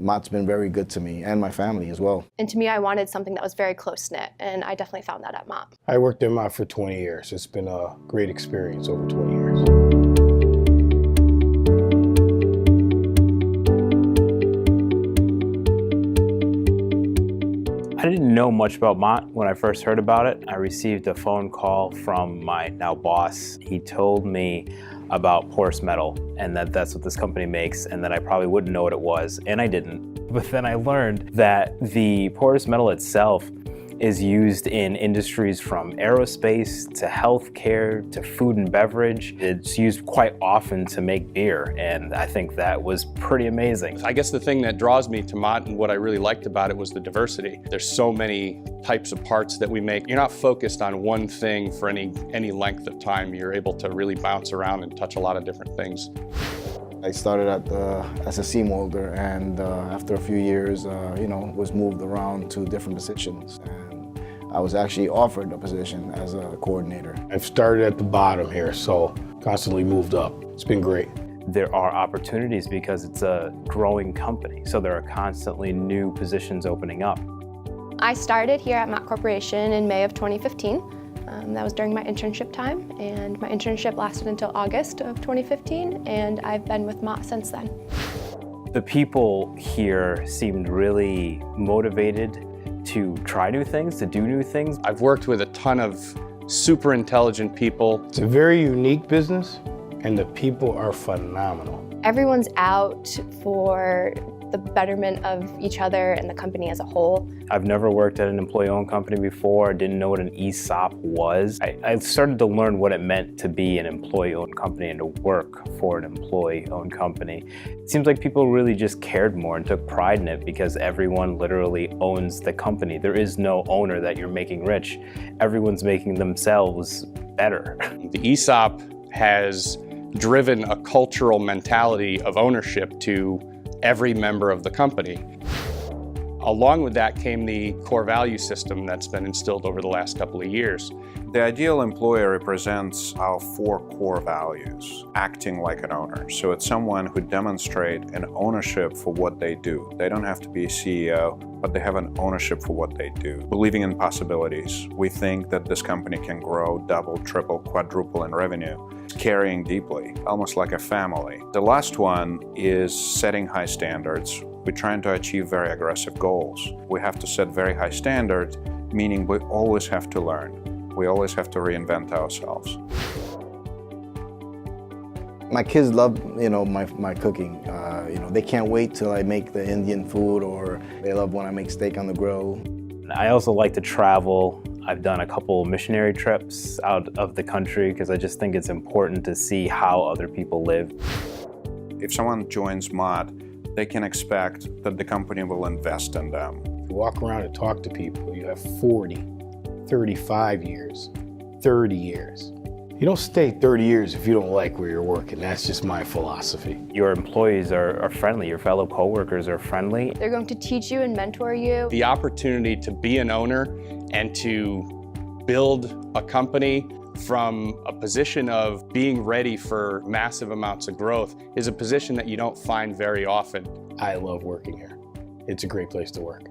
Mott's been very good to me and my family as well. And to me, I wanted something that was very close-knit, and I definitely found that at Mott. I worked at Mott for 20 years. It's been a great experience over 20 years. I didn't know much about Mott when I first heard about it. I received a phone call from my now boss. He told me about porous metal and that that's what this company makes, and that I probably wouldn't know what it was, and I didn't. But then I learned that the porous metal itself is used in industries from aerospace to healthcare to food and beverage. It's used quite often to make beer, and I think that was pretty amazing. I guess the thing that draws me to Mott and what I really liked about it was the diversity. There's so many types of parts that we make. You're not focused on one thing for any length of time. You're able to really bounce around and touch a lot of different things. I started as a seam welder, and after a few years, was moved around to different positions. And I was actually offered a position as a coordinator. I've started at the bottom here, so constantly moved up. It's been great. There are opportunities because it's a growing company, so there are constantly new positions opening up. I started here at Mott Corporation in May of 2015. That was during my internship time, and my internship lasted until August of 2015, and I've been with Mott since then. The people here seemed really motivated to try new things, to do new things. I've worked with a ton of super intelligent people. It's a very unique business, and the people are phenomenal. Everyone's out for the betterment of each other and the company as a whole. I've never worked at an employee-owned company before. I didn't know what an ESOP was. I started to learn what it meant to be an employee-owned company and to work for an employee-owned company. It seems like people really just cared more and took pride in it because everyone literally owns the company. There is no owner that you're making rich. Everyone's making themselves better. The ESOP has driven a cultural mentality of ownership to every member of the company. Along with that came the core value system that's been instilled over the last couple of years. The ideal employee represents our 4 core values, acting like an owner. So it's someone who demonstrates an ownership for what they do. They don't have to be a CEO, but they have an ownership for what they do. Believing in possibilities. We think that this company can grow, double, triple, quadruple in revenue. Caring deeply, almost like a family. The last one is setting high standards. We're trying to achieve very aggressive goals. We have to set very high standards, meaning we always have to learn. We always have to reinvent ourselves. My kids love, my cooking. They can't wait till I make the Indian food, or they love when I make steak on the grill. I also like to travel. I've done a couple missionary trips out of the country because I just think it's important to see how other people live. If someone joins Mott, they can expect that the company will invest in them. You walk around and talk to people, you have 40, 35 years, 30 years. You don't stay 30 years if you don't like where you're working. That's just my philosophy. Your employees are friendly, your fellow coworkers are friendly. They're going to teach you and mentor you. The opportunity to be an owner and to build a company from a position of being ready for massive amounts of growth is a position that you don't find very often. I love working here. It's a great place to work.